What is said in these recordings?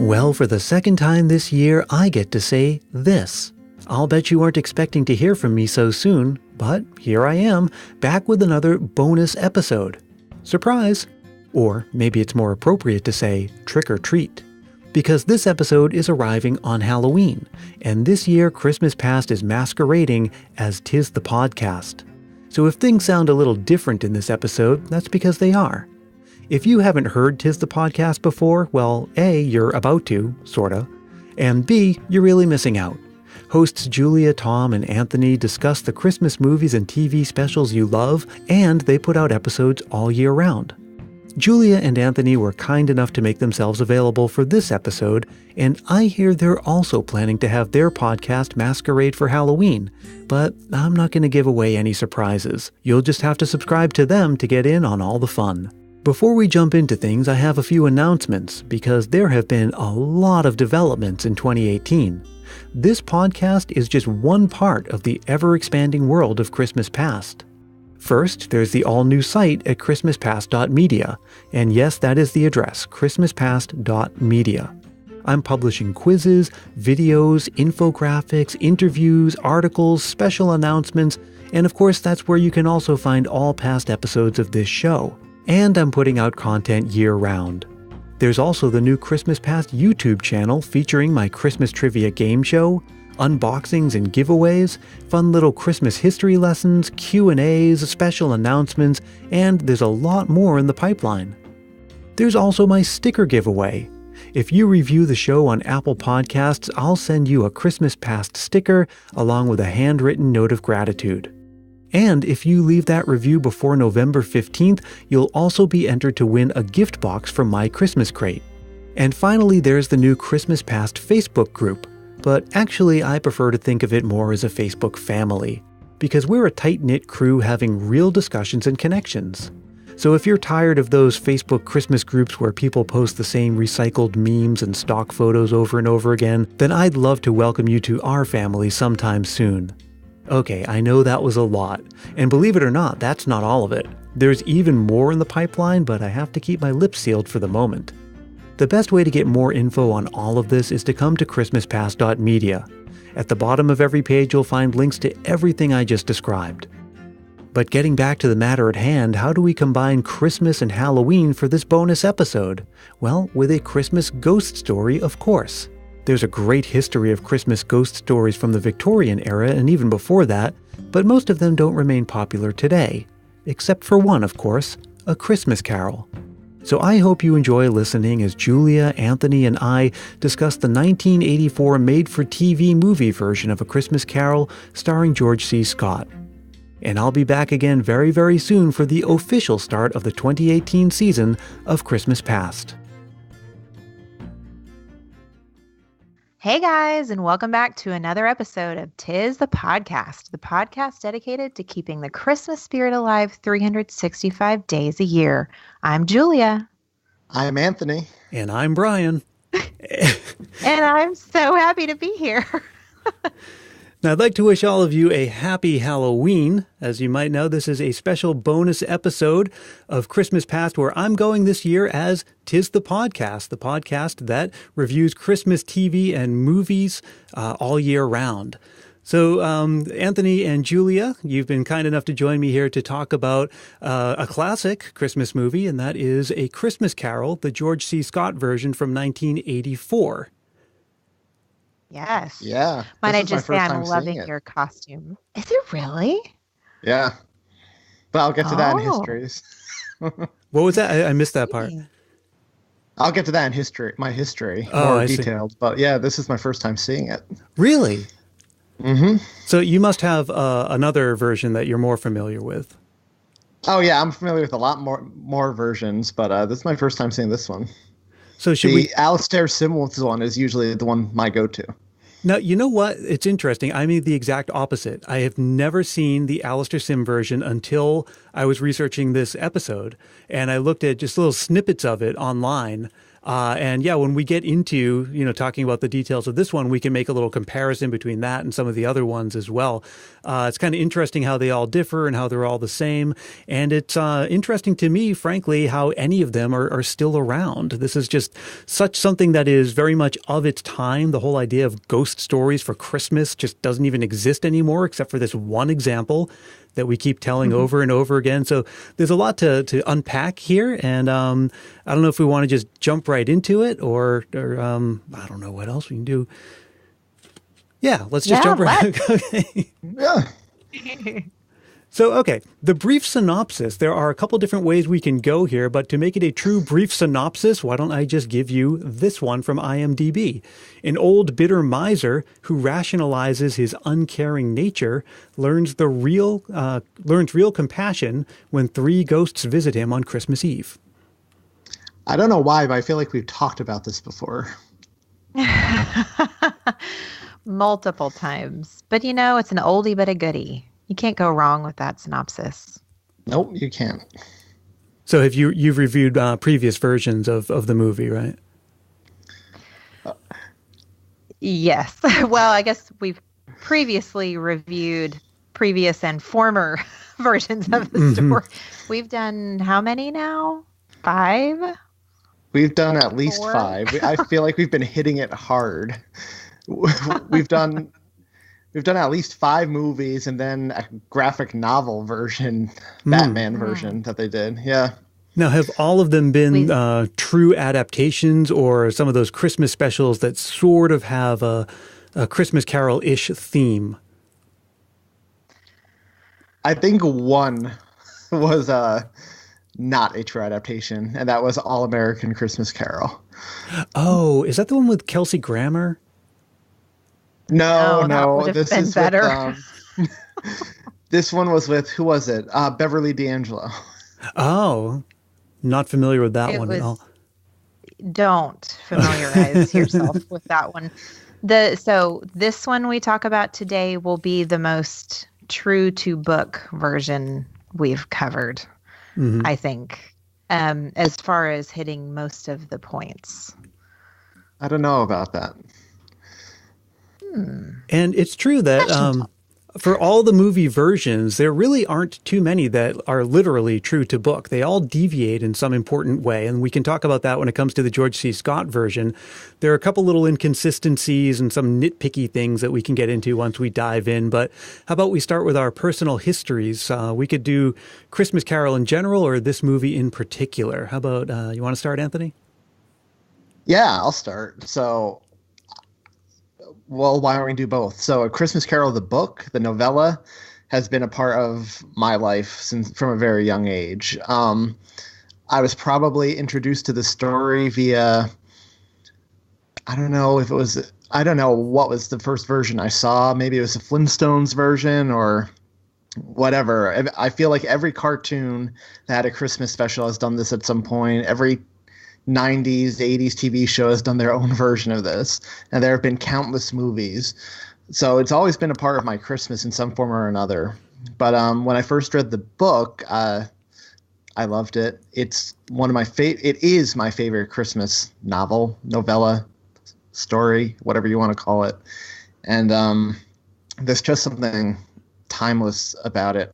Well, for the second time this year, I get to say this. I'll bet you aren't expecting to hear from me so soon, but here I am, back with another bonus episode. Surprise! Or maybe it's more appropriate to say trick or treat. Because this episode is arriving on Halloween, and this year Christmas Past is masquerading as 'Tis the Podcast. So if things sound a little different in this episode, that's because they are. If you haven't heard 'Tis the Podcast before, well, A, you're about to, sorta, and B, you're really missing out. Hosts Julia, Thom, and Anthony discuss the Christmas movies and TV specials you love, and they put out episodes all year round. Julia and Anthony were kind enough to make themselves available for this episode, and I hear they're also planning to have their podcast masquerade for Halloween, but I'm not going to give away any surprises. You'll just have to subscribe to them to get in on all the fun. Before we jump into things, I have a few announcements, because there have been a lot of developments in 2018. This podcast is just one part of the ever-expanding world of Christmas Past. First, there's the all-new site at christmaspast.media, and yes, that is the address, christmaspast.media. I'm publishing quizzes, videos, infographics, interviews, articles, special announcements, and of course that's where you can also find all past episodes of this show. And I'm putting out content year-round. There's also the new Christmas Past YouTube channel featuring my Christmas trivia game show, unboxings and giveaways, fun little Christmas history lessons, Q&As, special announcements, and there's a lot more in the pipeline. There's also my sticker giveaway. If you review the show on Apple Podcasts, I'll send you a Christmas Past sticker along with a handwritten note of gratitude. And if you leave that review before November 15th, you'll also be entered to win a gift box from my Christmas crate. And finally, there's the new Christmas Past Facebook group. But actually, I prefer to think of it more as a Facebook family, because we're a tight-knit crew having real discussions and connections. So if you're tired of those Facebook Christmas groups where people post the same recycled memes and stock photos over and over again, then I'd love to welcome you to our family sometime soon. Okay, I know that was a lot, and believe it or not, that's not all of it. There's even more in the pipeline, but I have to keep my lips sealed for the moment. The best way to get more info on all of this is to come to christmaspast.media. At the bottom of every page, you'll find links to everything I just described. But getting back to the matter at hand, how do we combine Christmas and Halloween for this bonus episode? Well, with a Christmas ghost story, of course. There's a great history of Christmas ghost stories from the Victorian era and even before that, but most of them don't remain popular today. Except for one, of course, A Christmas Carol. So I hope you enjoy listening as Julia, Anthony, and I discuss the 1984 made-for-TV movie version of A Christmas Carol starring George C. Scott. And I'll be back again very, very soon for the official start of the 2018 season of Christmas Past. Hey guys, and welcome back to another episode of 'Tis the podcast dedicated to keeping the Christmas spirit alive 365 days a year. I'm Julia. I'm Anthony. And I'm Brian. And I'm so happy to be here. Now, I'd like to wish all of you a happy Halloween. As you might know, this is a special bonus episode of Christmas Past where I'm going this year as 'Tis the podcast that reviews Christmas TV and movies all year round. So, Anthony and Julia, you've been kind enough to join me here to talk about a classic Christmas movie, and that is A Christmas Carol, the George C. Scott version from 1984. Yes. Yeah. Might I just say I'm loving your costume. Is it really? Yeah. But I'll get to that in histories. What was that? I missed that part. I'll get to that in history, my history, more detailed. But yeah, this is my first time seeing it. Really? Mm-hmm. So you must have another version that you're more familiar with. Oh yeah, I'm familiar with a lot more versions, but this is my first time seeing this one. So the Alastair Simmonds one is usually the one my go-to. Now, you know what? It's interesting. I mean the exact opposite. I have never seen the Alastair Sim version until I was researching this episode, and I looked at just little snippets of it online. And yeah, when we get into, talking about the details of this one, we can make a little comparison between that and some of the other ones as well. It's kind of interesting how they all differ and how they're all the same. And it's interesting to me, frankly, how any of them are still around. This is just such something that is very much of its time. The whole idea of ghost stories for Christmas just doesn't even exist anymore, except for this one example that we keep telling over and over again. So there's a lot to unpack here. And I don't know if we want to just jump right into it or I don't know what else we can do. Yeah, let's just jump right. Okay. Yeah. So, okay, the brief synopsis, there are a couple different ways we can go here, but to make it a true brief synopsis, why don't I just give you this one from IMDb? An old bitter miser who rationalizes his uncaring nature learns real compassion when 3 ghosts visit him on Christmas Eve. I don't know why, but I feel like we've talked about this before. Multiple times. But it's an oldie but a goodie. You can't go wrong with that synopsis. Nope, you can't. So have you've reviewed previous versions of the movie, right? Yes. Well, I guess we've previously reviewed previous and former versions of the story. We've done how many now? 5? We've done at least 4? 5. I feel like we've been hitting it hard. We've done at least 5 movies and then a graphic novel version, Batman version that they did. Yeah. Now, have all of them been true adaptations or some of those Christmas specials that sort of have a Christmas Carol-ish theme? I think one was not a true adaptation, and that was All American Christmas Carol. Oh, is that the one with Kelsey Grammer? No. This is better. This one was with, who was it? Beverly D'Angelo. Oh, not familiar with that one at all. Don't familiarize yourself with that one. So this one we talk about today will be the most true to book version we've covered, I think, as far as hitting most of the points. I don't know about that. And it's true that for all the movie versions, there really aren't too many that are literally true to book. They all deviate in some important way, and we can talk about that when it comes to the George C. Scott version. There are a couple little inconsistencies and some nitpicky things that we can get into once we dive in, but how about we start with our personal histories? We could do Christmas Carol in general or this movie in particular. How about, you want to start, Anthony? Yeah, I'll start. So... Well, why don't we do both? So, A Christmas Carol, the book, the novella, has been a part of my life from a very young age. I was probably introduced to the story via, I don't know what was the first version I saw. Maybe it was the Flintstones version or whatever. I feel like every cartoon that had a Christmas special has done this at some point. Every 90s, 80s TV show has done their own version of this, and there have been countless movies. So it's always been a part of my Christmas in some form or another. But when I first read the book, I loved it. It's it is my favorite Christmas novella, story, whatever you want to call it. And there's just something timeless about it.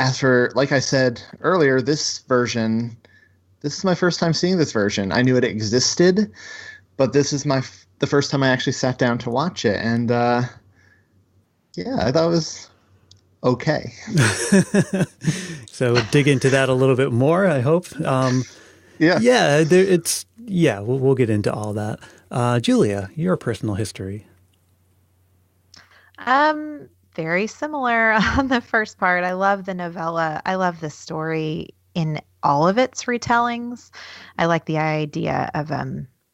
As for, like I said earlier, this is my first time seeing this version. I knew it existed, but this is the first time I actually sat down to watch it. And I thought it was okay. So we'll dig into that a little bit more, I hope. Yeah, we'll get into all that. Julia, your personal history. Very similar on the first part. I love the novella. I love the story in all of its retellings. I like the idea of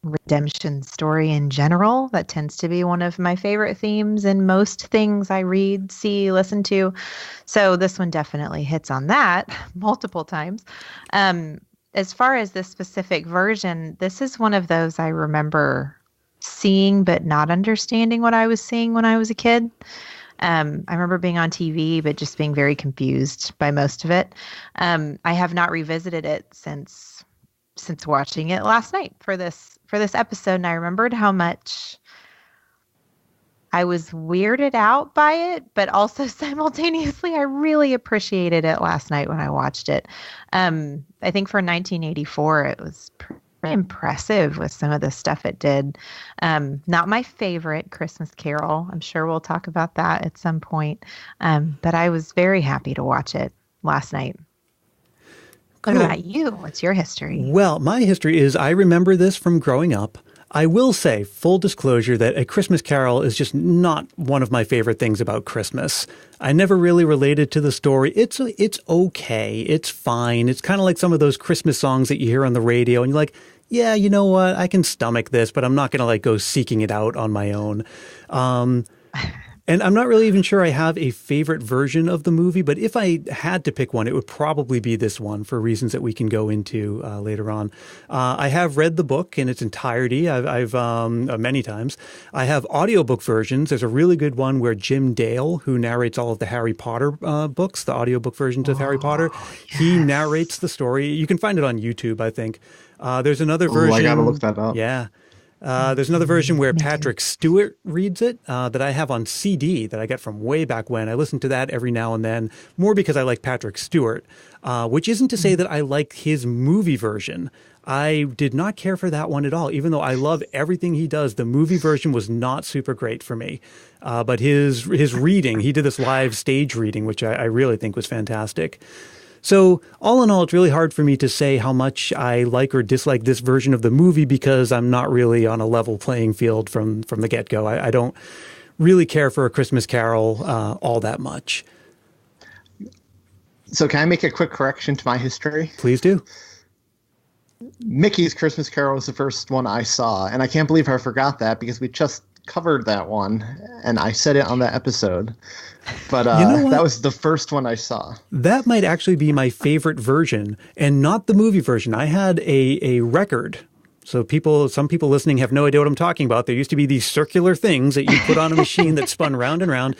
redemption story in general. That tends to be one of my favorite themes in most things I read, see, listen to. So this one definitely hits on that multiple times. As far as this specific version, this is one of those I remember seeing but not understanding what I was seeing when I was a kid. I remember being on TV, but just being very confused by most of it. I have not revisited it since since watching it last night for this episode, and I remembered how much I was weirded out by it, but also simultaneously I really appreciated it last night when I watched it. I think for 1984 it was pretty impressive with some of the stuff it did. Not my favorite Christmas Carol. I'm sure we'll talk about that at some point. But I was very happy to watch it last night. Cool. What about you? What's your history? Well, my history is I remember this from growing up. I will say, full disclosure, that A Christmas Carol is just not one of my favorite things about Christmas. I never really related to the story. It's okay. It's fine. It's kind of like some of those Christmas songs that you hear on the radio and you're like, yeah, you know what? I can stomach this, but I'm not going to like go seeking it out on my own. And I'm not really even sure I have a favorite version of the movie, but if I had to pick one, it would probably be this one for reasons that we can go into later on. I have read the book in its entirety. I've many times. I have audiobook versions. There's a really good one where Jim Dale, who narrates all of the Harry Potter books, the audiobook versions of Harry Potter, he narrates the story. You can find it on YouTube, I think. There's another version. I gotta look that up. Yeah. There's another version where Patrick Stewart reads it that I have on CD that I get from way back when. I listen to that every now and then, more because I like Patrick Stewart, which isn't to say that I like his movie version. I did not care for that one at all. Even though I love everything he does, the movie version was not super great for me. But his reading, he did this live stage reading, which I really think was fantastic. So all in all, it's really hard for me to say how much I like or dislike this version of the movie because I'm not really on a level playing field from the get-go. I don't really care for A Christmas Carol all that much. So can I make a quick correction to my history? Please do. Mickey's Christmas Carol was the first one I saw, and I can't believe I forgot that because we just covered that one, and I said it on that episode. But you know that was the first one I saw. That might actually be my favorite version, and not the movie version. I had a record. So some people listening have no idea what I'm talking about. There used to be these circular things that you put on a machine that spun round and round,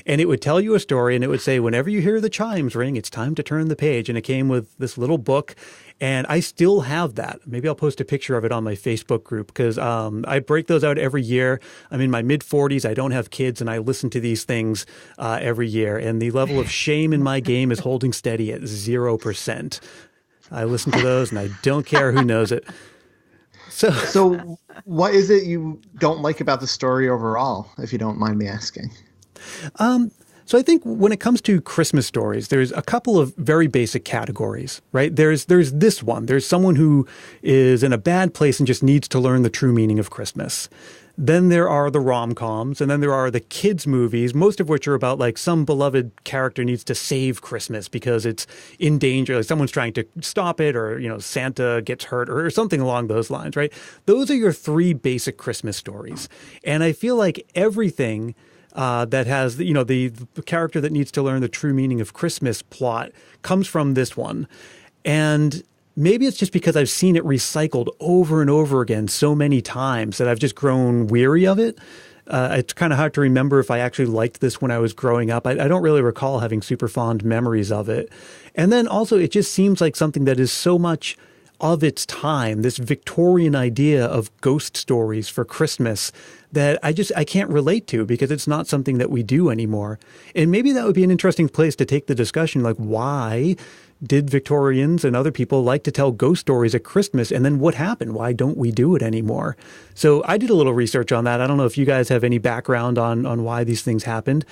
and it would tell you a story, and it would say, whenever you hear the chimes ring, it's time to turn the page. And it came with this little book, and I still have that. Maybe I'll post a picture of it on my Facebook group because I break those out every year. I'm in my mid-40s. I don't have kids, and I listen to these things every year. And the level of shame in my game is holding steady at 0%. I listen to those, and I don't care who knows it. So what is it you don't like about the story overall, if you don't mind me asking? So I think when it comes to Christmas stories, there's a couple of very basic categories, right? There's this one. There's someone who is in a bad place and just needs to learn the true meaning of Christmas. Then there are the rom-coms, and then there are the kids' movies, most of which are about like some beloved character needs to save Christmas because it's in danger, like someone's trying to stop it, or Santa gets hurt, or something along those lines, right? Those are your three basic Christmas stories, and I feel like everything that has the character that needs to learn the true meaning of Christmas plot comes from this one, and maybe it's just because I've seen it recycled over and over again so many times that I've just grown weary of it. It's kind of hard to remember if I actually liked this when I was growing up. I don't really recall having super fond memories of it. And then also it just seems like something that is so much of its time, this Victorian idea of ghost stories for Christmas that I can't relate to because it's not something that we do anymore. And maybe that would be an interesting place to take the discussion, like why did Victorians and other people like to tell ghost stories at Christmas? And then what happened? Why don't we do it anymore? So I did a little research on that. I don't know if you guys have any background on why these things happened.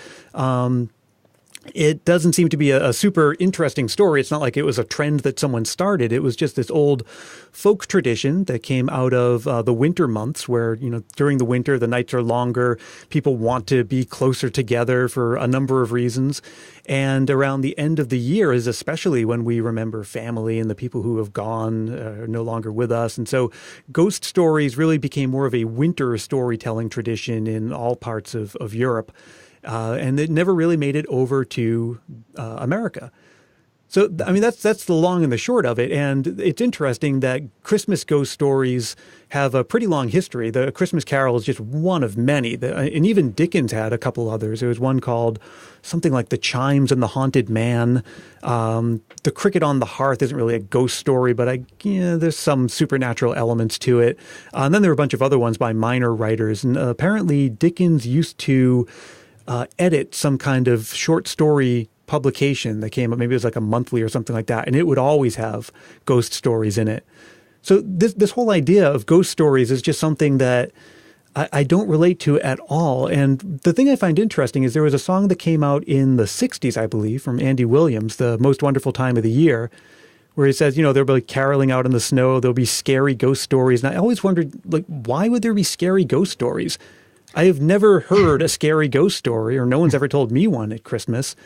It doesn't seem to be a super interesting story. It's not like it was a trend that someone started. It was just this old folk tradition that came out of the winter months where, during the winter, the nights are longer. People want to be closer together for a number of reasons. And around the end of the year is especially when we remember family and the people who have gone are no longer with us. And so ghost stories really became more of a winter storytelling tradition in all parts of Europe. And it never really made it over to America. So, I mean, that's the long and the short of it. And it's interesting that Christmas ghost stories have a pretty long history. The Christmas Carol is just one of many. And even Dickens had a couple others. There was one called something like The Chimes and the Haunted Man. The Cricket on the Hearth isn't really a ghost story, but there's some supernatural elements to it. And then there were a bunch of other ones by minor writers. And apparently Dickens used to edit some kind of short story publication that came up, maybe it was like a monthly or something like that, and it would always have ghost stories in it. So this whole idea of ghost stories is just something that I don't relate to at all. And the thing I find interesting is there was a song that came out in the 60s, I believe, from Andy Williams, The Most Wonderful Time of the Year, where he says, they'll be caroling out in the snow, there'll be scary ghost stories. And I always wondered, why would there be scary ghost stories? I have never heard a scary ghost story, or no one's ever told me one at Christmas.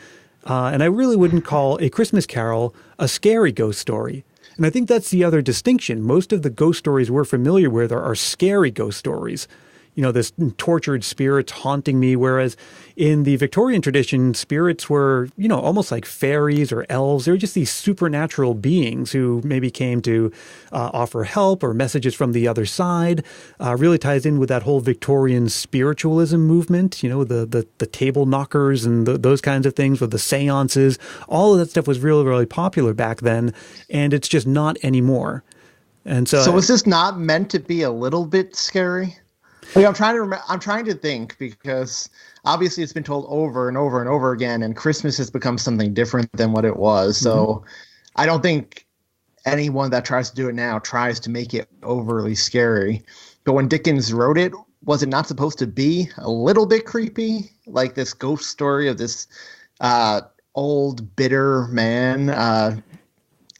And I really wouldn't call A Christmas Carol a scary ghost story. And I think that's the other distinction. Most of the ghost stories we're familiar with are scary ghost stories. This tortured spirits haunting me, whereas in the Victorian tradition, spirits were, almost like fairies or elves. They were just these supernatural beings who maybe came to offer help or messages from the other side. Really ties in with that whole Victorian spiritualism movement, the table knockers and those kinds of things with the seances. All of that stuff was really, really popular back then, and it's just not anymore. And so was this not meant to be a little bit scary? I'm trying to think, because obviously it's been told over and over and over again, and Christmas has become something different than what it was. So I don't think anyone that tries to do it now tries to make it overly scary. But when Dickens wrote it, was it not supposed to be a little bit creepy? Like this ghost story of this old, bitter man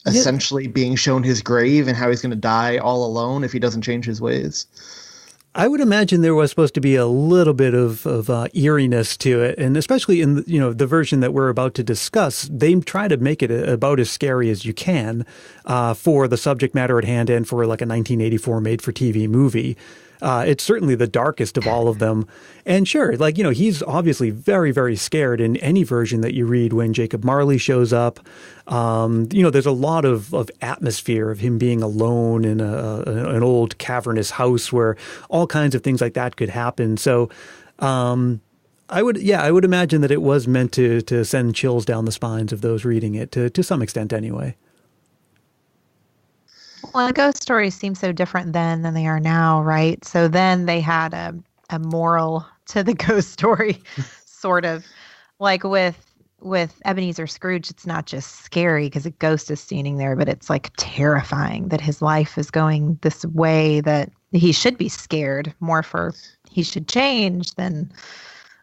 essentially being shown his grave and how he's going to die all alone if he doesn't change his ways? I would imagine there was supposed to be a little bit of eeriness to it, and especially in the version that we're about to discuss, they try to make it about as scary as you can for the subject matter at hand and for like a 1984 made-for-TV movie. It's certainly the darkest of all of them. And sure, he's obviously very, very scared in any version that you read when Jacob Marley shows up. There's a lot of atmosphere of him being alone in an old cavernous house where all kinds of things like that could happen. So I would imagine that it was meant to send chills down the spines of those reading it to some extent anyway. Well, the ghost stories seem so different then than they are now, right? So then they had a moral to the ghost story, sort of. Like with Ebenezer Scrooge, it's not just scary because a ghost is standing there, but it's like terrifying that his life is going this way, that he should be scared more for he should change than,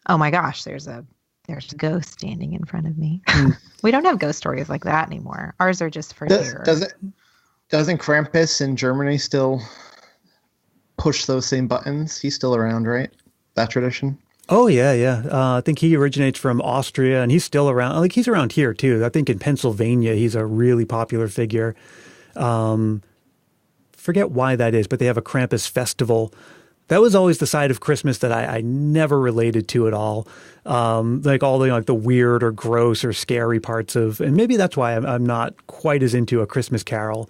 oh my gosh, there's a ghost standing in front of me. We don't have ghost stories like that anymore. Ours are just for terror. Doesn't Krampus in Germany still push those same buttons? He's still around, right? That tradition? Oh, yeah. I think he originates from Austria, and he's still around. Like, he's around here, too. I think in Pennsylvania, he's a really popular figure. Forget why that is, but they have a Krampus festival. That was always the side of Christmas that I never related to at all. Like all the weird or gross or scary parts of, and maybe that's why I'm not quite as into A Christmas Carol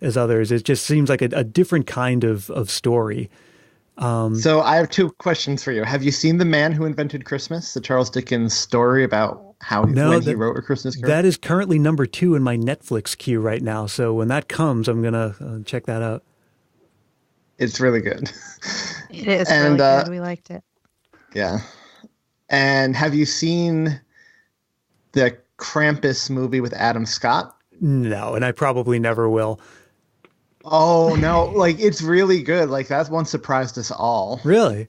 as others. It just seems like a different kind of story. So I have two questions for you. Have you seen The Man Who Invented Christmas, the Charles Dickens story about when he wrote A Christmas Carol? That is currently number 2 in my Netflix queue right now. So when that comes, I'm going to check that out. It's really good. It is really good. We liked it. Yeah. And have you seen the Krampus movie with Adam Scott? No, and I probably never will. Oh, no. It's really good. That one surprised us all. Really?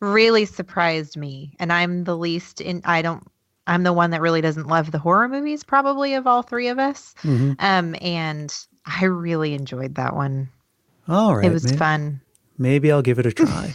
Really surprised me. And I'm the least I'm the one that really doesn't love the horror movies, probably, of all three of us. Mm-hmm. And I really enjoyed that one. All right. It was fun. Maybe I'll give it a try.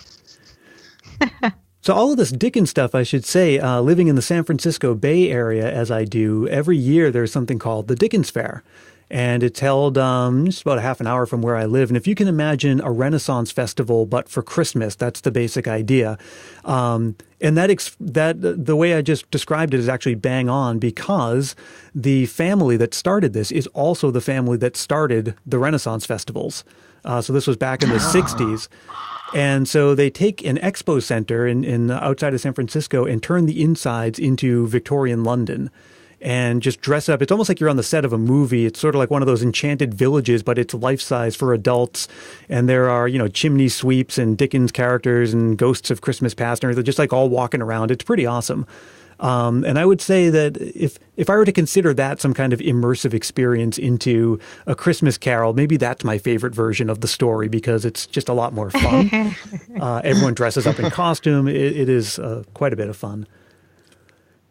So all of this Dickens stuff, I should say, living in the San Francisco Bay Area as I do, every year there's something called the Dickens Fair. And it's held just about a half an hour from where I live. And if you can imagine a Renaissance festival, but for Christmas, that's the basic idea. And the way I just described it is actually bang on, because the family that started this is also the family that started the Renaissance festivals. So this was back in the 60s. And so they take an expo center in outside of San Francisco and turn the insides into Victorian London and just dress up. It's almost like you're on the set of a movie. It's sort of like one of those enchanted villages, but it's life-size for adults. And there are, chimney sweeps and Dickens characters and ghosts of Christmas past and everything, just like all walking around. It's pretty awesome. And I would say that if I were to consider that some kind of immersive experience into A Christmas Carol, maybe that's my favorite version of the story because it's just a lot more fun. Everyone dresses up in costume. It is quite a bit of fun.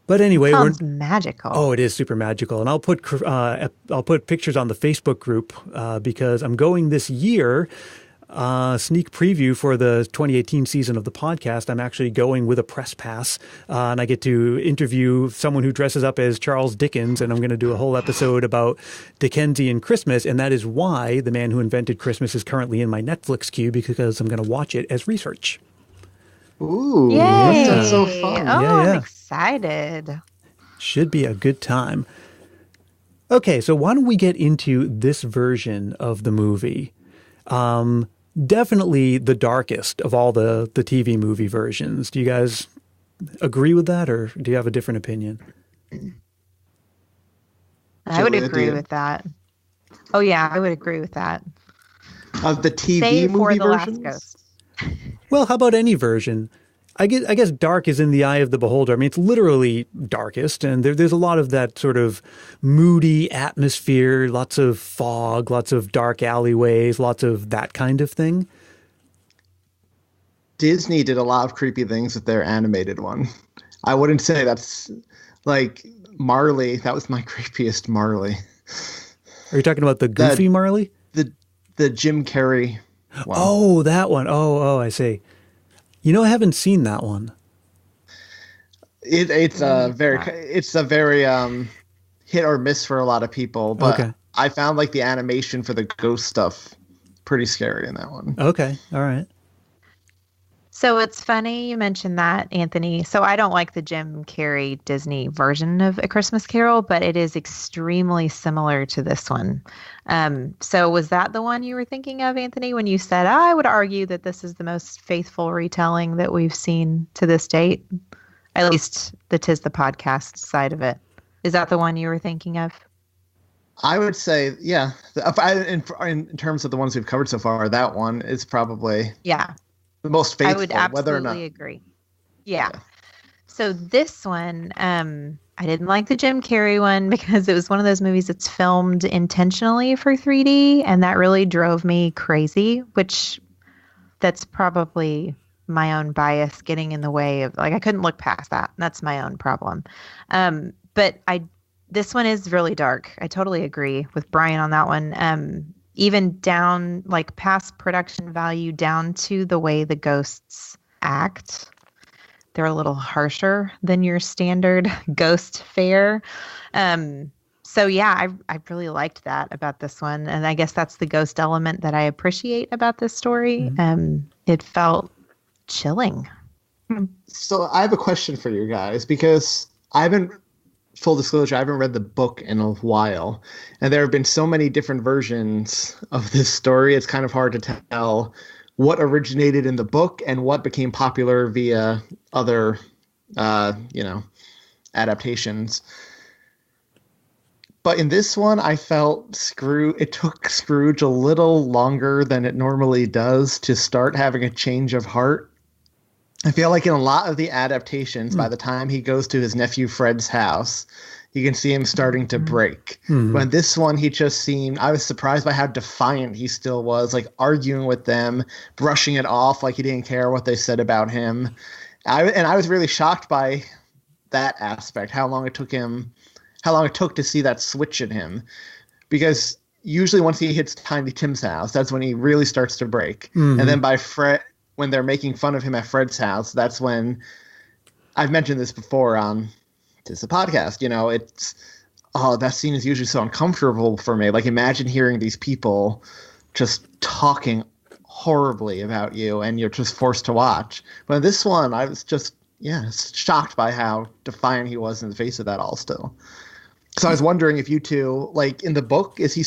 But anyway, sounds magical. Oh, it is super magical, and I'll put pictures on the Facebook group because I'm going this year. Sneak preview for the 2018 season of the podcast. I'm actually going with a press pass, and I get to interview someone who dresses up as Charles Dickens, and I'm going to do a whole episode about Dickensian Christmas, and that is why The Man Who Invented Christmas is currently in my Netflix queue, because I'm going to watch it as research. Ooh, yay! That's so fun. Oh, Yeah. I'm excited. Should be a good time. Okay, so why don't we get into this version of the movie? Definitely the darkest of all the TV movie versions. Do you guys agree with that, or do you have a different opinion? I would Julia, agree do you? with that. Oh, yeah, I would agree with that. Of the TV Save for movie the versions? Last Ghost. Well, how about any version? I guess dark is in the eye of the beholder. I mean, it's literally darkest, and there's a lot of that sort of moody atmosphere, lots of fog, lots of dark alleyways, lots of that kind of thing. Disney did a lot of creepy things with their animated one. I wouldn't say that's like Marley. That was my creepiest Marley. Are you talking about the Goofy Marley? The Jim Carrey one. Oh, that one. Oh, I see. I haven't seen that one. It's a very hit or miss for a lot of people, but Okay. I found like the animation for the ghost stuff pretty scary in that one. Okay, all right. So it's funny you mentioned that, Anthony. So I don't like the Jim Carrey Disney version of A Christmas Carol, but it is extremely similar to this one. So was that the one you were thinking of, Anthony, when you said, I would argue that this is the most faithful retelling that we've seen to this date? At least the Tis the Podcast side of it. Is that the one you were thinking of? I would say, yeah. In terms of the ones we've covered so far, that one is probably Yeah. the most faithful. I would whether or not. absolutely agree. Yeah. So this one, I didn't like the Jim Carrey one because it was one of those movies that's filmed intentionally for 3D, and that really drove me crazy, which that's probably my own bias getting in the way of, like, I couldn't look past that. That's my own problem. But this one is really dark. I totally agree with Brian on that one. Even down, like, past production value down to the way the ghosts act. They're a little harsher than your standard ghost fare. So yeah, I really liked that about this one. And I guess that's the ghost element that I appreciate about this story. Mm-hmm. It felt chilling. So I have a question for you guys, because full disclosure, I haven't read the book in a while, and there have been so many different versions of this story. It's kind of hard to tell what originated in the book and what became popular via other, adaptations. But in this one, I felt it took Scrooge a little longer than it normally does to start having a change of heart. I feel like in a lot of the adaptations, by the time he goes to his nephew Fred's house, you can see him starting to break. But in this one, I was surprised by how defiant he still was, like arguing with them, brushing it off like he didn't care what they said about him. I was really shocked by that aspect, how long it took to see that switch in him. Because usually once he hits Tiny Tim's house, that's when he really starts to break. And then when they're making fun of him at Fred's house, that's when I've mentioned this before on this podcast. That scene is usually so uncomfortable for me. Like, imagine hearing these people just talking horribly about you and you're just forced to watch. But this one, I was just, shocked by how defiant he was in the face of that all still. So I was wondering if you two, like, in the book, is he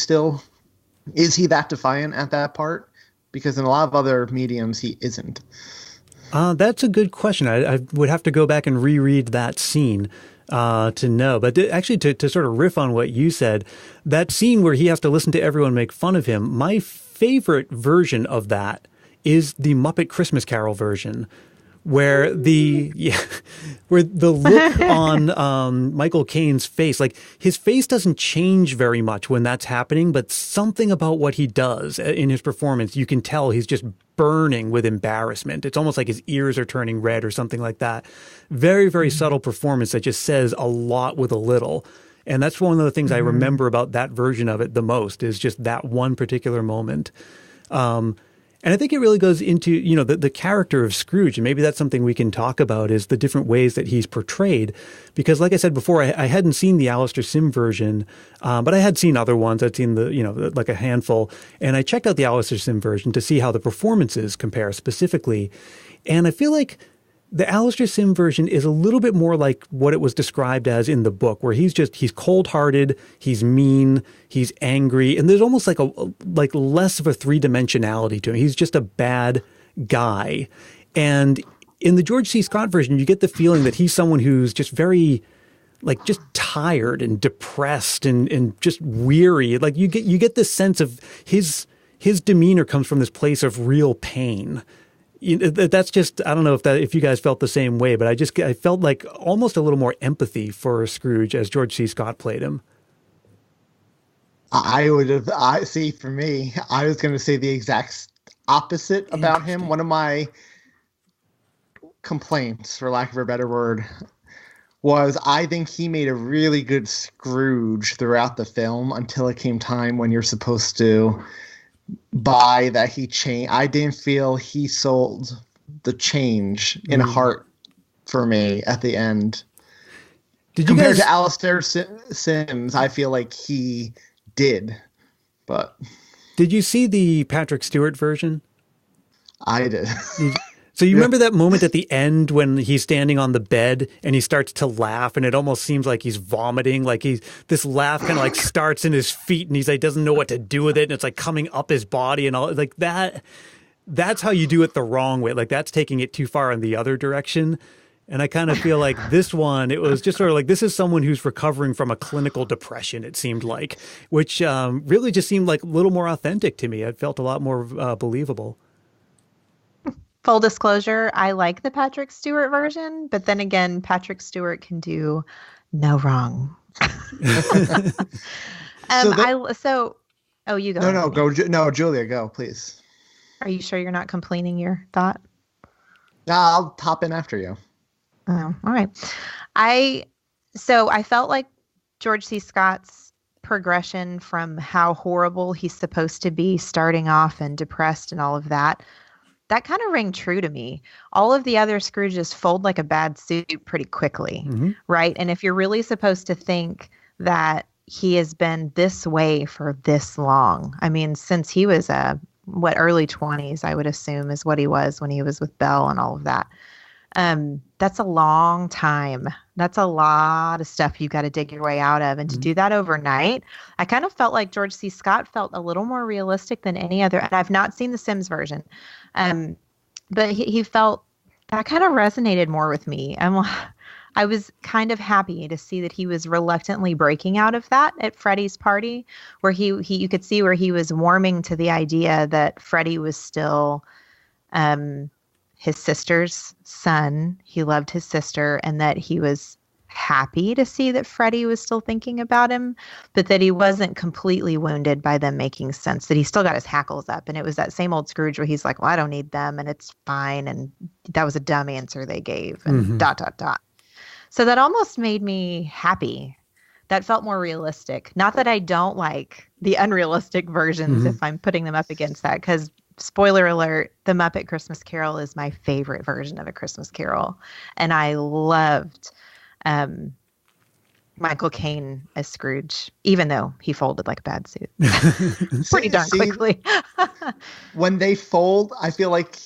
that defiant at that part? Because in a lot of other mediums, he isn't. That's a good question. I would have to go back and reread that scene to know. But actually, to sort of riff on what you said, that scene where he has to listen to everyone make fun of him, my favorite version of that is the Muppet Christmas Carol version, where the look on Michael Caine's face, like his face doesn't change very much when that's happening, but something about what he does in his performance, you can tell he's just burning with embarrassment. It's almost like his ears are turning red or something like that. Very, very subtle performance that just says a lot with a little. And that's one of the things I remember about that version of it the most, is just that one particular moment. And I think it really goes into, the character of Scrooge. And maybe that's something we can talk about, is the different ways that he's portrayed. Because like I said before, I hadn't seen the Alistair Sim version, but I had seen other ones. I'd seen like a handful. And I checked out the Alistair Sim version to see how the performances compare specifically. And I feel like the Alistair Sim version is a little bit more like what it was described as in the book, where he's cold-hearted, he's mean, he's angry, and there's almost like less of a three-dimensionality to him. He's just a bad guy. And in the George C. Scott version, you get the feeling that he's someone who's just very, like, just tired and depressed and just weary. Like, you get this sense of his demeanor comes from this place of real pain. That's just, I don't know if you guys felt the same way, but I felt like almost a little more empathy for Scrooge as George C. Scott played him. For me, I was going to say the exact opposite about him. One of my complaints, for lack of a better word, was I think he made a really good Scrooge throughout the film until it came time when you're supposed to buy that he changed. I didn't feel he sold the change in heart for me at the end. Compared to Alistair Sims, I feel like he did. But did you see the Patrick Stewart version? I did. So you remember that moment at the end when he's standing on the bed and he starts to laugh and it almost seems like he's vomiting, like this laugh kind of like starts in his feet and doesn't know what to do with it. And it's like coming up his body and all like that. That's how you do it the wrong way. Like that's taking it too far in the other direction. And I kind of feel like this one, it was just sort of like, this is someone who's recovering from a clinical depression, it seemed like, which really just seemed like a little more authentic to me. It felt a lot more believable. Full disclosure, I like the Patrick Stewart version, but then again, Patrick Stewart can do no wrong. You go. No, Julia, go, please. Are you sure you're not completing your thought? I'll hop in after you. Oh, all right. I felt like George C. Scott's progression from how horrible he's supposed to be starting off and depressed and all of that kind of rang true to me. All of the other Scrooges fold like a bad suit pretty quickly, right? And if you're really supposed to think that he has been this way for this long, I mean, since he was early 20s, I would assume is what he was when he was with Belle and all of that. That's a long time. That's a lot of stuff you got to dig your way out of. And to do that overnight, I kind of felt like George C. Scott felt a little more realistic than any other. And I've not seen the Sims version. But he felt that kind of resonated more with me. I was kind of happy to see that he was reluctantly breaking out of that at Freddie's party, where you could see where he was warming to the idea that Freddie was still his sister's son. He loved his sister, and that he was happy to see that Freddie was still thinking about him, but that he wasn't completely wounded by them making sense, that he still got his hackles up. And it was that same old Scrooge where he's like, well, I don't need them and it's fine. And that was a dumb answer they gave and ... So that almost made me happy. That felt more realistic. Not that I don't like the unrealistic versions if I'm putting them up against that, because spoiler alert, The Muppet Christmas Carol is my favorite version of A Christmas Carol. And I loved Michael Caine as Scrooge, even though he folded like a bad suit pretty darn quickly. When they fold, I feel like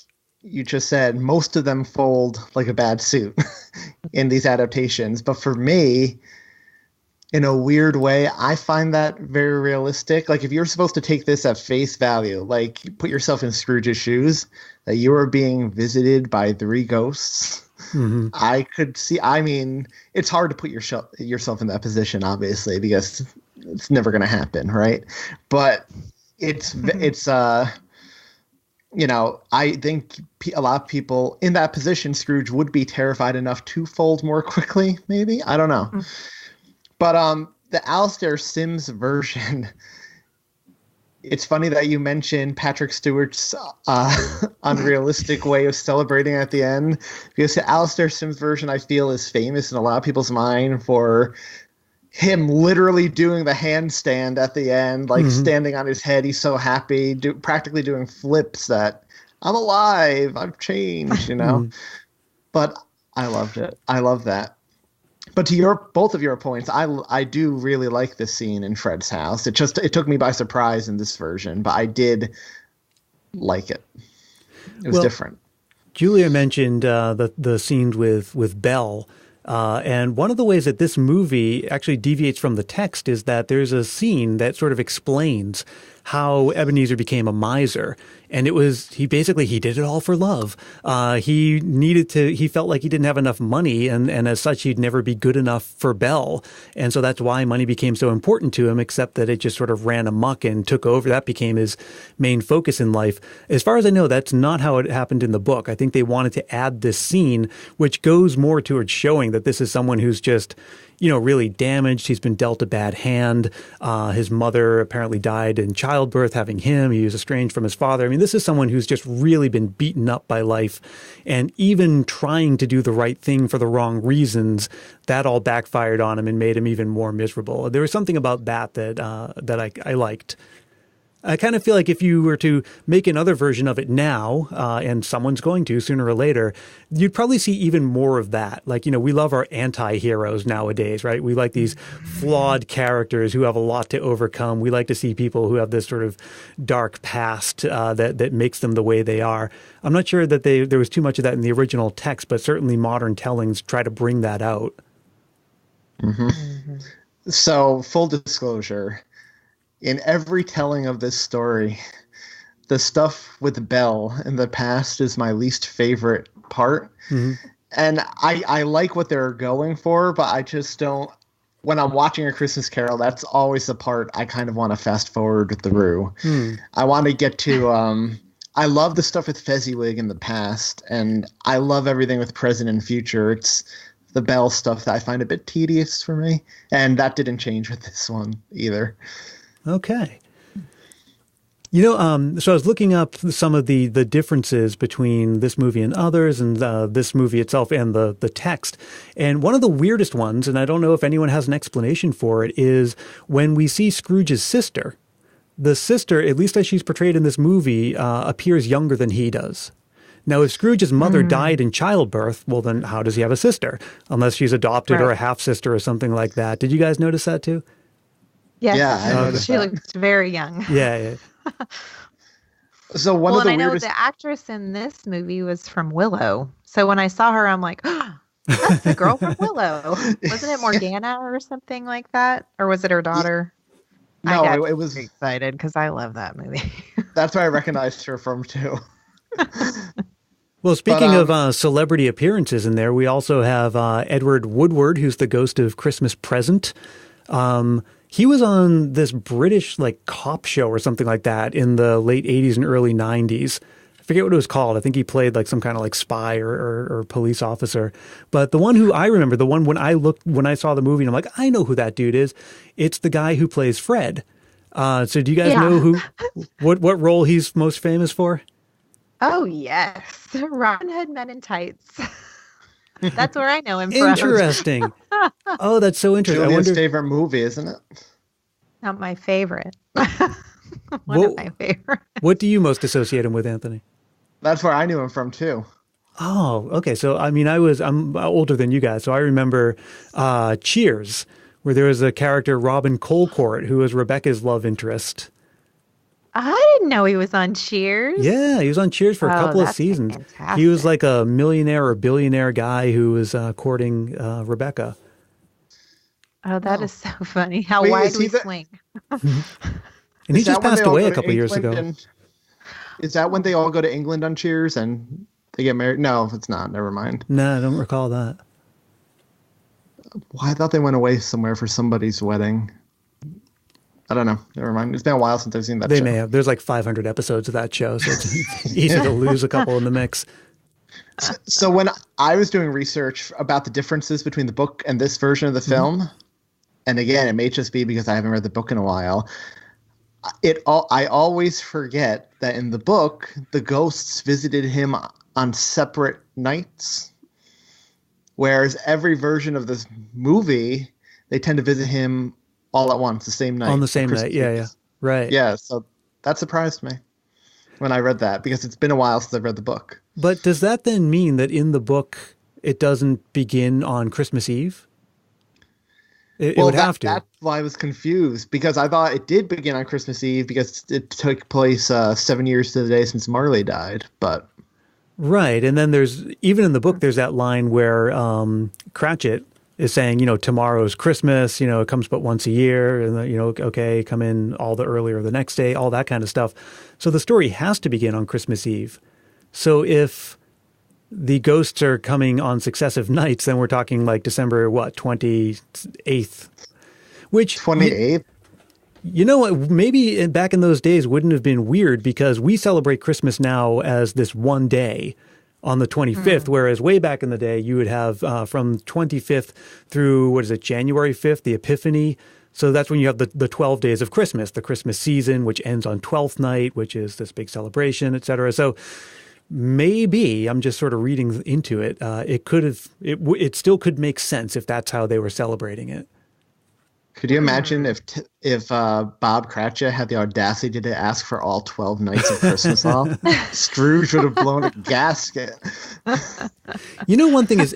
you just said most of them fold like a bad suit in these adaptations. But for me, in a weird way, I find that very realistic. Like if you're supposed to take this at face value, like put yourself in Scrooge's shoes, that you are being visited by 3 ghosts. Mm-hmm. I could see, I mean, it's hard to put yourself in that position, obviously, because it's never going to happen, right? But it's you know, I think a lot of people in that position, Scrooge would be terrified enough to fold more quickly, maybe. I don't know. Mm-hmm. But the Alastair Sims version, it's funny that you mentioned Patrick Stewart's unrealistic way of celebrating at the end, because the Alastair Sims version, I feel, is famous in a lot of people's mind for him literally doing the handstand at the end, like standing on his head. He's so happy, practically doing flips that I'm alive, I've changed, you know. But I loved it. I love that. But to both of your points, I do really like this scene in Fred's house. It took me by surprise in this version, but I did like it. It was different. Julia mentioned the scenes with Belle. And one of the ways that this movie actually deviates from the text is that there's a scene that sort of explains how Ebenezer became a miser. And he did it all for love. He felt like he didn't have enough money, and as such, he'd never be good enough for Belle. And so that's why money became so important to him, except that it just sort of ran amok and took over. That became his main focus in life. As far as I know, that's not how it happened in the book. I think they wanted to add this scene, which goes more towards showing that this is someone who's just, really damaged. He's been dealt a bad hand. His mother apparently died in childbirth, having him. He was estranged from his father. I mean, this is someone who's just really been beaten up by life, and even trying to do the right thing for the wrong reasons, that all backfired on him and made him even more miserable. There was something about that I liked. I kind of feel like if you were to make another version of it now, and someone's going to sooner or later, you'd probably see even more of that. Like, we love our anti-heroes nowadays, right? We like these flawed characters who have a lot to overcome. We like to see people who have this sort of dark past that makes them the way they are. I'm not sure that there was too much of that in the original text, but certainly modern tellings try to bring that out. Mm-hmm. So, full disclosure, in every telling of this story, the stuff with Belle in the past is my least favorite part. Mm-hmm. And I like what they're going for, but I just don't. When I'm watching A Christmas Carol, that's always the part I kind of want to fast forward through. I want to get to. I love the stuff with Fezziwig in the past, and I love everything with present and future. It's the Belle stuff that I find a bit tedious for me, and that didn't change with this one either. Okay. So I was looking up some of the differences between this movie and others, and this movie itself and the text. And one of the weirdest ones, and I don't know if anyone has an explanation for it, is when we see Scrooge's sister. The sister, at least as she's portrayed in this movie, appears younger than he does. Now, if Scrooge's mother died in childbirth, well, then how does he have a sister? Unless she's adopted or a half-sister or something like that. Did you guys notice that too? Yes. Yeah, I noticed she looked very young. Yeah. So I know the actress in this movie was from Willow. So when I saw her, I'm like, oh, that's the girl from Willow. Wasn't it Morgana or something like that? Or was it her daughter? No, it was excited because I love that movie. That's where I recognized her from too. Well, speaking of celebrity appearances in there, we also have Edward Woodward, who's the ghost of Christmas Present. He was on this British cop show or something like that in the late 80s and early 90s. I forget what it was called. I think he played some kind of spy or police officer. But the one who I remember, the one when I saw the movie and I'm like, I know who that dude is. It's the guy who plays Fred. So do you guys know what role he's most famous for? Oh, yes. Robin Hood Men in Tights. That's where I know him from. Interesting. Oh, that's so interesting. Julia's favorite movie, isn't it? Not my favorite. One of my favorites. What do you most associate him with, Anthony? That's where I knew him from too. Oh, okay. So, I mean, I'm older than you guys. So I remember Cheers, where there was a character, Robin Colcourt, who was Rebecca's love interest. I didn't know he was on Cheers. Yeah, he was on Cheers for a couple of that's seasons. fantastic. He was like a millionaire or billionaire guy who was courting Rebecca. Oh, that is so funny. How Wait, wide is he we the- swing. And he Is just that when passed they all away go a to couple of years England ago. Is that when they all go to England on Cheers and they get married? No, it's not. Never mind. No, I don't recall that. Well, I thought they went away somewhere for somebody's wedding. I don't know. Never mind. It's been a while since I've seen that They show. may have. There's like 500 episodes of that show, so it's easy to lose a couple in the mix. So when I was doing research about the differences between the book and this version of the film, and again, it may just be because I haven't read the book in a while, I always forget that in the book, the ghosts visited him on separate nights, whereas every version of this movie, they tend to visit him all at once, the same night. On the same Christmas night, yeah, Eve. yeah. Right. Yeah, so that surprised me when I read that, because it's been a while since I've read the book. But does that then mean that in the book, it doesn't begin on Christmas Eve? It would have to. That's why I was confused, because I thought it did begin on Christmas Eve because it took place 7 years to the day since Marley died. But Right. And then even in the book, there's that line where Cratchit is saying, tomorrow's Christmas, it comes but once a year, and, okay, come in all the earlier the next day, all that kind of stuff. So the story has to begin on Christmas Eve. So if the ghosts are coming on successive nights, then we're talking like December, 28th, which 28th? You know what? Maybe back in those days wouldn't have been weird because we celebrate Christmas now as this one day on the 25th, whereas way back in the day, you would have from 25th through, January 5th, the Epiphany. So that's when you have the 12 days of Christmas, the Christmas season, which ends on 12th night, which is this big celebration, et cetera. So maybe, I'm just sort of reading into it, it still could make sense if that's how they were celebrating it. Could you imagine if Bob Cratchit had the audacity to ask for all 12 nights of Christmas off? Scrooge would have blown a gasket. One thing is,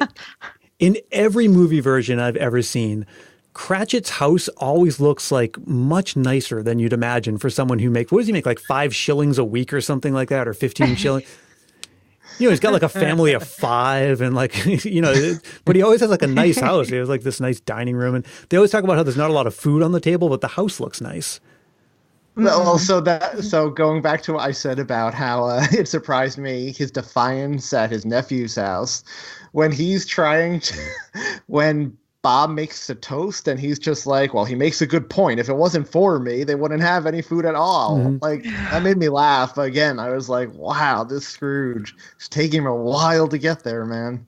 in every movie version I've ever seen, Cratchit's house always looks like much nicer than you'd imagine for someone who what does he make, like 5 shillings a week or something like that, or 15 shillings? He's got like a family of 5 and but he always has like a nice house. He has like this nice dining room, and they always talk about how there's not a lot of food on the table, but the house looks nice. Well, so going back to what I said about how it surprised me, his defiance at his nephew's house, when Bob makes the toast and he's just like, well, he makes a good point. If it wasn't for me, they wouldn't have any food at all. Like, that made me laugh. But again, I was like, wow, this Scrooge is taking him a while to get there, man.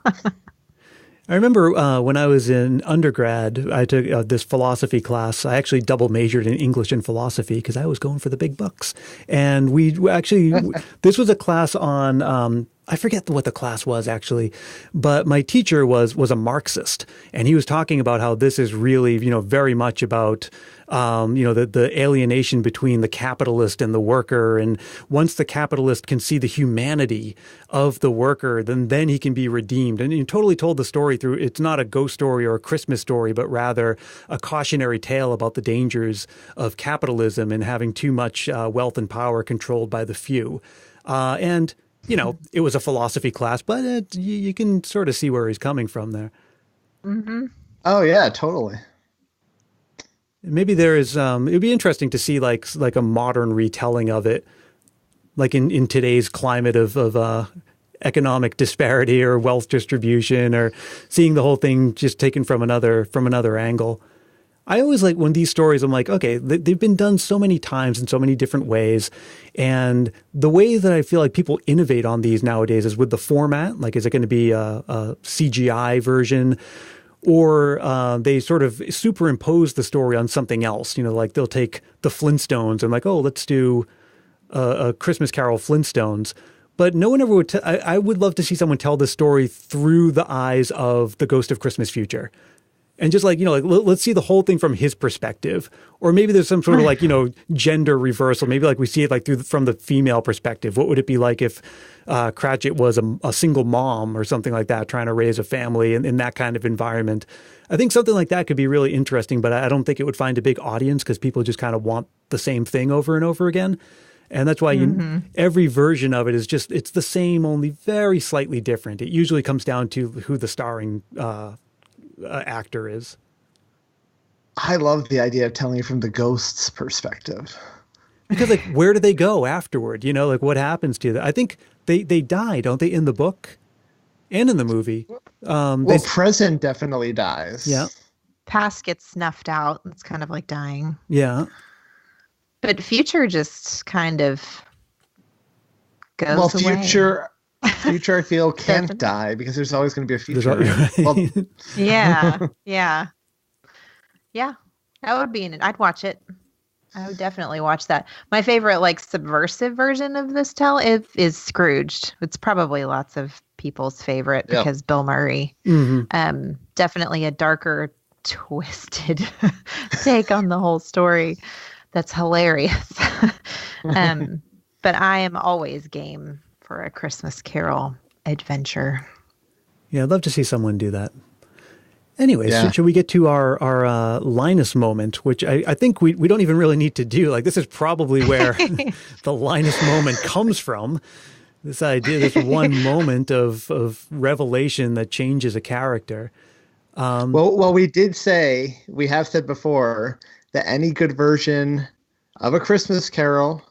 I remember when I was in undergrad, I took this philosophy class. I actually double majored in English and philosophy because I was going for the big bucks. And this was a class on, I forget what the class was actually, but my teacher was a Marxist, and he was talking about how this is really, very much about, the alienation between the capitalist and the worker. And once the capitalist can see the humanity of the worker, then he can be redeemed. And he totally told the story through, it's not a ghost story or a Christmas story, but rather a cautionary tale about the dangers of capitalism and having too much wealth and power controlled by the few. It was a philosophy class, but you can sort of see where he's coming from there. Mm-hmm. Oh, yeah, totally. Maybe there is, it'd be interesting to see like a modern retelling of it, like in today's climate of economic disparity or wealth distribution, or seeing the whole thing just taken from another angle. I always like when these stories, I'm like, okay, they've been done so many times in so many different ways. And the way that I feel like people innovate on these nowadays is with the format. Like, is it going to be a CGI version? Or they sort of superimpose the story on something else. Like they'll take the Flintstones and like, oh, let's do a Christmas Carol Flintstones. But no one ever would. I would love to see someone tell this story through the eyes of the Ghost of Christmas Future. And just like, let's see the whole thing from his perspective. Or maybe there's some sort of like, gender reversal. Maybe like we see it like from the female perspective. What would it be like if Cratchit was a single mom or something like that, trying to raise a family in that kind of environment? I think something like that could be really interesting, but I don't think it would find a big audience because people just kind of want the same thing over and over again. And that's why every version of it is it's the same, only very slightly different. It usually comes down to who the starring actor is. I love the idea of telling you from the ghost's perspective. Because like, where do they go afterward? Like what happens to them? I think they die, don't they, in the book and in the movie? Present definitely dies. Yeah. Past gets snuffed out. It's kind of like dying. Yeah. But future just kind of goes away. Future I feel can't die because there's always going to be a future. Yeah. That would be I'd watch it. I would definitely watch that. My favorite like subversive version of this tale is Scrooged. It's probably lots of people's favorite because Bill Murray. Definitely a darker, twisted take on the whole story. That's hilarious. But I am always game for a Christmas Carol adventure. Yeah, I'd love to see someone do that. Anyways, should we get to our Linus moment, which I think we don't even really need to do. Like, this is probably where the Linus moment comes from. This idea, this one moment of revelation that changes a character. Well, we have said before that any good version of A Christmas Carol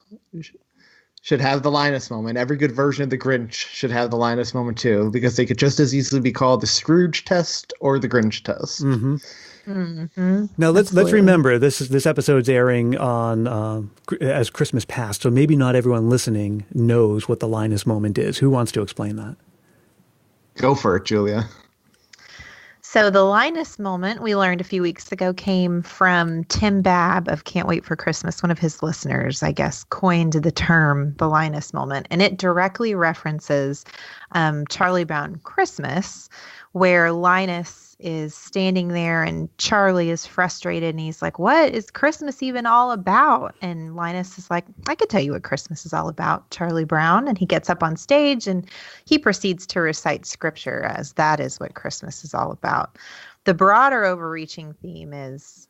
should have the Linus moment. Every good version of The Grinch should have the Linus moment too, because they could just as easily be called the Scrooge test or the Grinch test. Now let's remember this episode's airing on as Christmas passed, so maybe not everyone listening knows what the Linus moment is. Who wants to explain that? Go for it, Julia. So the Linus moment we learned a few weeks ago came from Tim Babb of Can't Wait for Christmas. One of his listeners, I guess, coined the term the Linus moment. And it directly references Charlie Brown Christmas, where Linus is standing there and Charlie is frustrated and he's like, what is Christmas even all about? And Linus is like, I could tell you what Christmas is all about, Charlie Brown. And he gets up on stage and he proceeds to recite scripture as that is what Christmas is all about. The broader overreaching theme is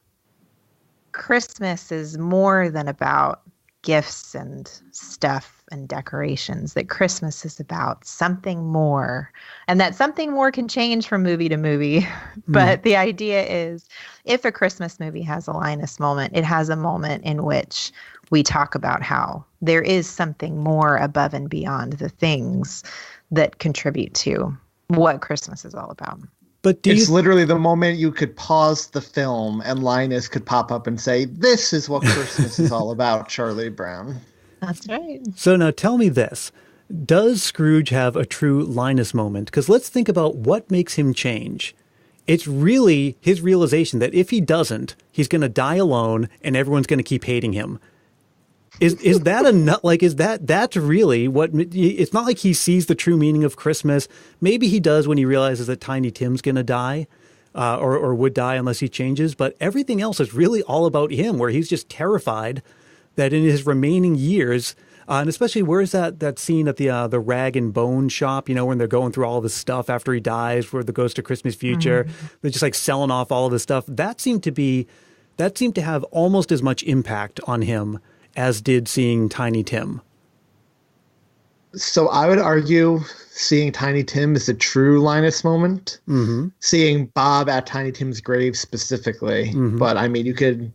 Christmas is more than about gifts and stuff and decorations, that Christmas is about something more, and that something more can change from movie to movie. But the idea is if a Christmas movie has a Linus moment, it has a moment in which we talk about how there is something more above and beyond the things that contribute to what Christmas is all about. But it's literally the moment you could pause the film and Linus could pop up and say, this is what Christmas is all about, Charlie Brown. That's right. So now tell me this. Does Scrooge have a true Linus moment? Because let's think about what makes him change. It's really his realization that if he doesn't, he's going to die alone and everyone's going to keep hating him. Is that enough? Like, that's really what? It's not like he sees the true meaning of Christmas. Maybe he does when he realizes that Tiny Tim's going to die, or would die unless he changes. But everything else is really all about him, where he's just terrified that in his remaining years, and especially where's that scene at the rag and bone shop? When they're going through all of his stuff after he dies, where the Ghost of Christmas Future, they're just like selling off all of his stuff. That seemed to have almost as much impact on him as did seeing Tiny Tim. So I would argue seeing Tiny Tim is a true Linus moment. Seeing Bob at Tiny Tim's grave specifically. But I mean, you could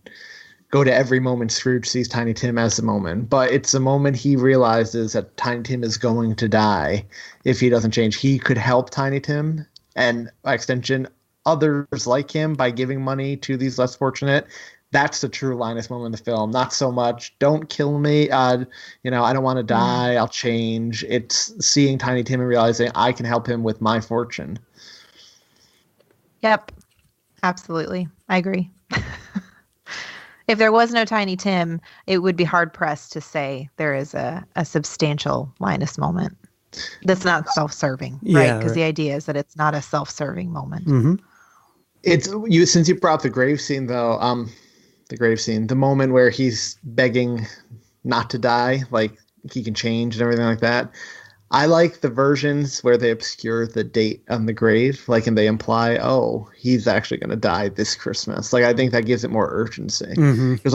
go to every moment Scrooge sees Tiny Tim as a moment. But it's a moment he realizes that Tiny Tim is going to die if he doesn't change. He could help Tiny Tim and, by extension, others like him by giving money to these less fortunate. That's the true Linus moment in the film. Not so much, don't kill me. I don't want to die. I'll change. It's seeing Tiny Tim and realizing I can help him with my fortune. Yep. Absolutely. I agree. If there was no Tiny Tim, it would be hard pressed to say there is a substantial Linus moment that's not self-serving, right? Because the idea is that it's not a self-serving moment. It's you since you brought up the grave scene though. The grave scene, the moment where he's begging not to die, like he can change and everything like that. I like the versions where they obscure the date on the grave, like, and they imply, oh, he's actually going to die this Christmas. Like, I think that gives it more urgency. There's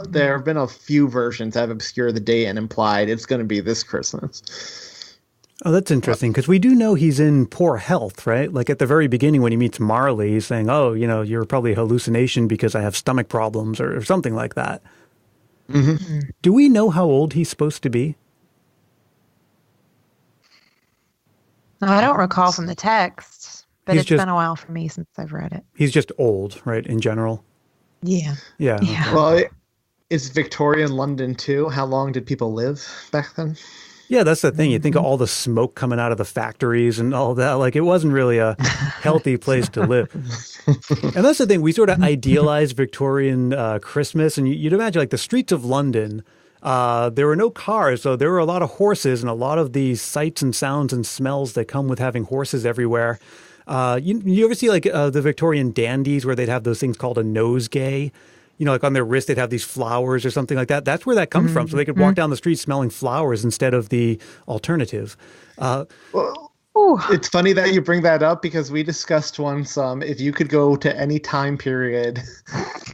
there have been a few versions that have obscured the date and implied it's going to be this Christmas. Oh, that's interesting, because we do know he's in poor health, right? Like at the very beginning when he meets Marley, he's saying, oh, you're probably a hallucination because I have stomach problems or something like that. Do we know how old he's supposed to be? I don't recall from the text, but it's been a while for me since I've read it. He's just old, right, in general? Yeah. Yeah. Yeah. Okay. Well, it's Victorian London too. How long did people live back then? Yeah, that's the thing. You think of all the smoke coming out of the factories and all that. Like, it wasn't really a healthy place to live. And that's the thing. We sort of idealize Victorian Christmas. And you'd imagine, like, the streets of London, there were no cars. So there were a lot of horses and a lot of these sights and sounds and smells that come with having horses everywhere. You ever see, like, the Victorian dandies where they'd have those things called a nosegay? Like on their wrist, they'd have these flowers or something like that. That's where that comes from. So they could walk down the street smelling flowers instead of the alternative. It's funny that you bring that up because we discussed once if you could go to any time period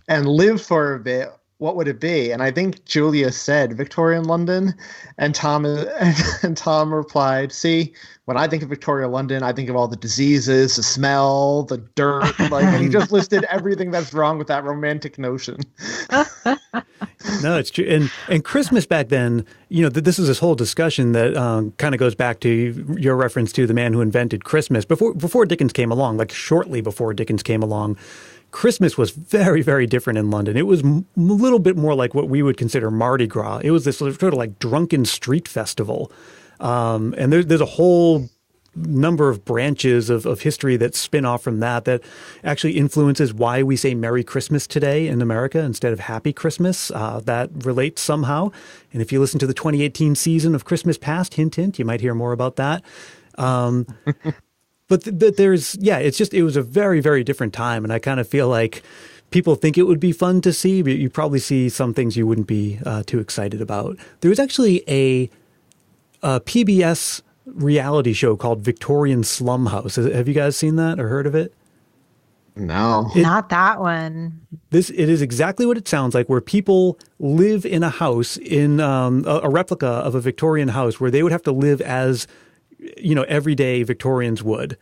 and live for a bit, what would it be? And I think Julia said Victorian London, and Thom replied, see, when I think of Victorian London, I think of all the diseases, the smell, the dirt. And he just listed everything that's wrong with that romantic notion. No, it's true. And Christmas back then, this is this whole discussion that kind of goes back to your reference to the man who invented Christmas. Before Dickens came along, like shortly before Dickens came along, Christmas was very, very different in London. It was a little bit more like what we would consider Mardi Gras. It was this sort of like drunken street festival. And there's a whole number of branches of history that spin off from that actually influences why we say Merry Christmas today in America instead of Happy Christmas. That relates somehow. And if you listen to the 2018 season of Christmas Past, hint, hint, you might hear more about that. But it was a very, very different time. And I kind of feel like people think it would be fun to see, but you probably see some things you wouldn't be too excited about. There was actually a PBS reality show called Victorian Slum House. Have you guys seen that or heard of it? No. Not that one. It is exactly what it sounds like, where people live in a house, in a replica of a Victorian house, where they would have to live as everyday Victorians would,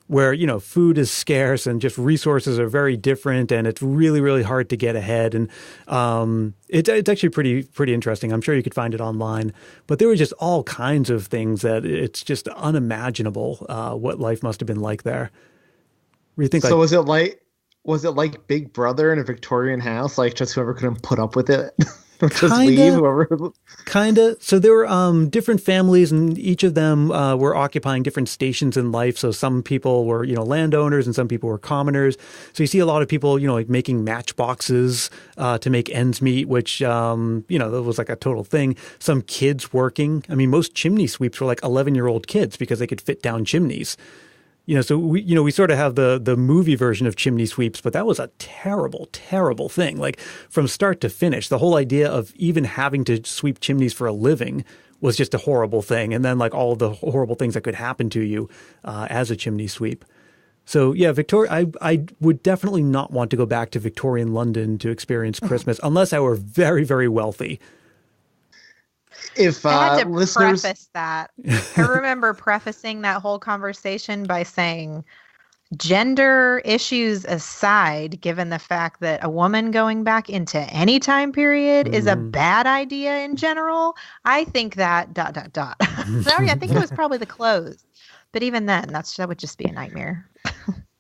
where, food is scarce and just resources are very different and it's really, really hard to get ahead. And it's actually pretty interesting. I'm sure you could find it online. But there were just all kinds of things that it's just unimaginable what life must have been like there. Where you think, so was it like Big Brother in a Victorian house? Like just whoever couldn't put up with it? Just leave whoever. Kinda. So there were different families, and each of them were occupying different stations in life. So some people were, landowners, and some people were commoners. So you see a lot of people, like making matchboxes to make ends meet, which that was like a total thing. Some kids working. I mean, most chimney sweeps were like 11-year-old kids because they could fit down chimneys. So we sort of have the movie version of chimney sweeps, but that was a terrible, terrible thing. Like from start to finish, the whole idea of even having to sweep chimneys for a living was just a horrible thing. And then like all of the horrible things that could happen to you as a chimney sweep. So yeah, I would definitely not want to go back to Victorian London to experience Christmas unless I were very, very wealthy. If I had to listeners preface that. I remember prefacing that whole conversation by saying, gender issues aside, given the fact that a woman going back into any time period is a bad idea in general, I think that ... Sorry, I think it was probably the clothes. But even then, that would just be a nightmare.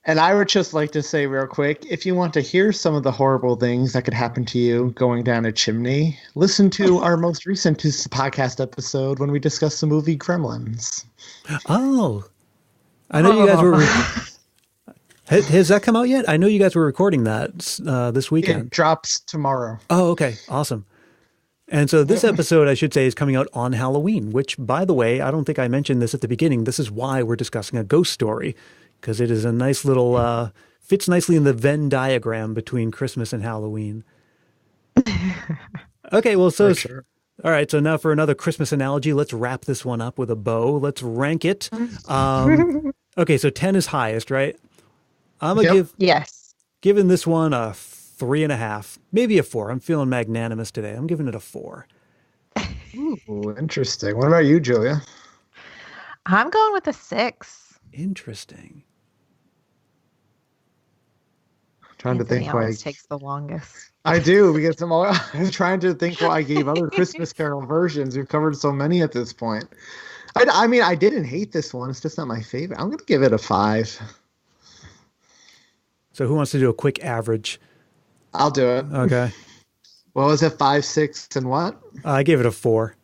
And I would just like to say real quick, if you want to hear some of the horrible things that could happen to you going down a chimney, listen to our most recent podcast episode when we discussed the movie Gremlins. Oh, I know you guys were... Has that come out yet? I know you guys were recording that this weekend. It drops tomorrow. Oh, okay. Awesome. And so this episode, I should say, is coming out on Halloween, which, by the way, I don't think I mentioned this at the beginning. This is why we're discussing a ghost story, because it is a nice little fits nicely in the Venn diagram between Christmas and Halloween. Okay, well, so Sure. all right. So now for another Christmas analogy, let's wrap this one up with a bow. Let's rank it. Okay, so 10 is highest, right? I'm gonna Yep. giving this one a 3.5, maybe a 4. I'm feeling magnanimous today. I'm giving it a 4. Ooh, interesting. What about you, Julia? I'm going with a 6. Interesting. Trying to Anthony think why. always takes the longest. I do because I was trying to think why I gave other Christmas Carol versions. We've covered so many at this point. I mean, I didn't hate this one. It's just not my favorite. I'm going to give it a 5. So who wants to do a quick average? I'll do it. Okay. What was it? 5, 6, and what? I gave it a 4.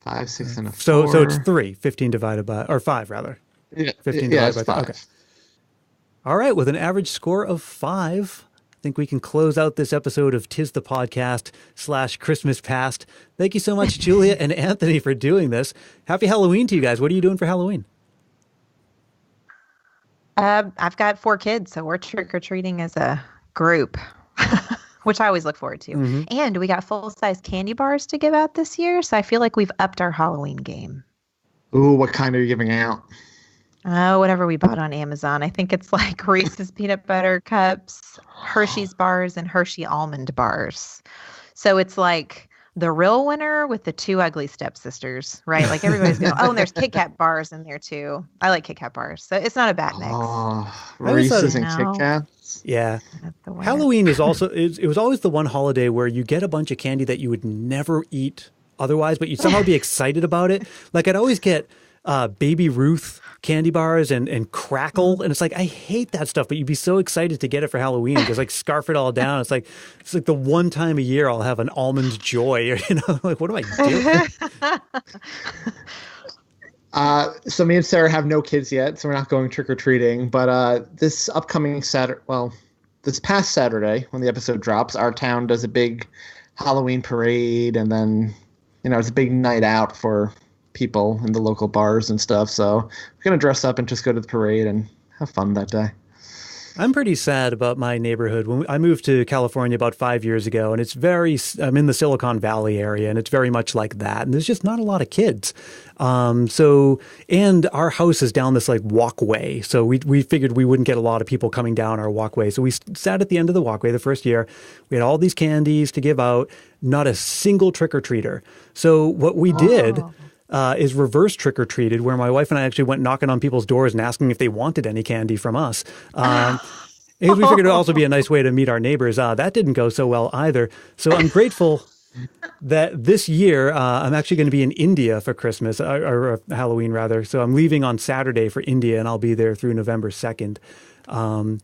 5, 6, and a 4. So it's 3. 15 divided by, or 5 rather. Yeah, 15 yeah, divided it's by 5. Okay. All right. With an average score of 5, I think we can close out this episode of Tis the Podcast / Christmas Past. Thank you so much, Julia and Anthony, for doing this. Happy Halloween to you guys. What are you doing for Halloween? I've got 4 kids, so we're trick-or-treating as a group, which I always look forward to. Mm-hmm. And we got full-size candy bars to give out this year, so I feel like we've upped our Halloween game. Ooh, what kind are you giving out? Whatever we bought on Amazon. I think it's like Reese's peanut butter cups, Hershey's bars, and Hershey almond bars. So it's like the real winner with the 2 ugly stepsisters, right? Like everybody's going, oh, and there's Kit Kat bars in there too. I like Kit Kat bars. So it's not a bad mix. Oh, I always thought- Reese's and Kit Kats. Yeah. That's the winner. Halloween is also, it was always the one holiday where you get a bunch of candy that you would never eat otherwise, but you'd somehow be excited about it. Like I'd always get Baby Ruth candy bars and Crackle. And it's like, I hate that stuff, but you'd be so excited to get it for Halloween. Just like scarf it all down. It's like the one time a year I'll have an Almond Joy. Or, like, what do I do? So me and Sarah have no kids yet, so we're not going trick-or-treating. But this upcoming this past Saturday, when the episode drops, our town does a big Halloween parade, and then, it's a big night out for people in the local bars and stuff. So we're going to dress up and just go to the parade and have fun that day. I'm pretty sad about my neighborhood. When I moved to California about 5 years ago, and I'm in the Silicon Valley area, and it's very much like that. And there's just not a lot of kids. And our house is down this like walkway. So we figured we wouldn't get a lot of people coming down our walkway. So we sat at the end of the walkway the first year. We had all these candies to give out, not a single trick-or-treater. So what we did is reverse trick-or-treated, where my wife and I actually went knocking on people's doors and asking if they wanted any candy from us. Because we figured it would also be a nice way to meet our neighbors. That didn't go so well either. So I'm grateful that this year I'm actually going to be in India for Christmas, or Halloween rather. So I'm leaving on Saturday for India, and I'll be there through November 2nd. And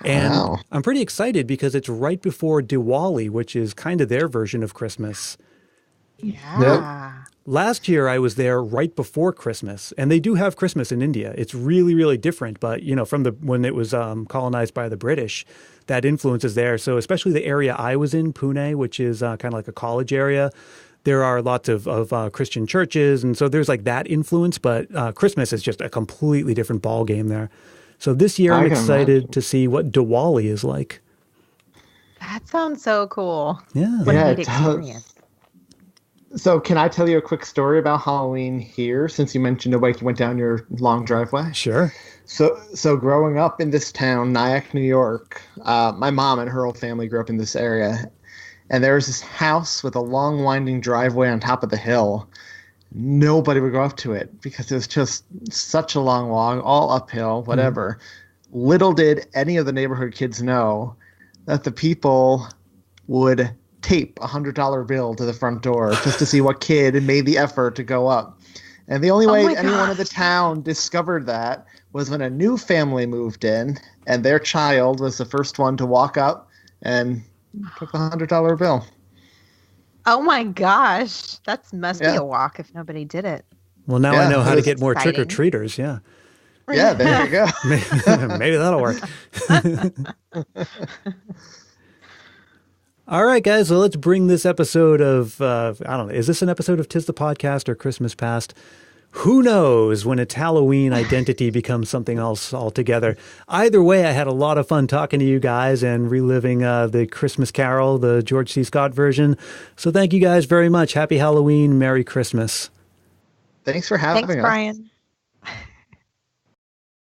Wow. I'm pretty excited because it's right before Diwali, which is kind of their version of Christmas. Yeah. Last year, I was there right before Christmas, and they do have Christmas in India. It's really, really different. But, from when it was colonized by the British, that influence is there. So especially the area I was in, Pune, which is kind of like a college area, there are lots of Christian churches. And so there's like that influence. But Christmas is just a completely different ball game there. So this year, I'm excited to see what Diwali is like. That sounds so cool. Yeah. What a Yeah, neat it does. experience. So can I tell you a quick story about Halloween here, since you mentioned nobody went down your long driveway? Sure. So growing up in this town, Nyack, New York, my mom and her whole family grew up in this area. And there was this house with a long winding driveway on top of the hill. Nobody would go up to it because it was just such a long walk, all uphill, whatever. Little did any of the neighborhood kids know that the people would tape a $100 bill to the front door just to see what kid made the effort to go up. And the only way anyone in the town discovered that was when a new family moved in and their child was the first one to walk up and took the $100 bill. Oh my gosh. That must be a walk if nobody did it. Well, now I know how to get more exciting. trick-or-treaters. Yeah. Yeah, there you go. Maybe that'll work. All right, guys. So let's bring this episode of, I don't know, is this an episode of Tis the Podcast or Christmas Past? Who knows when its Halloween identity becomes something else altogether. Either way, I had a lot of fun talking to you guys and reliving the Christmas Carol, the George C. Scott version. So thank you guys very much. Happy Halloween. Merry Christmas. Thanks for having us. Thanks, Brian.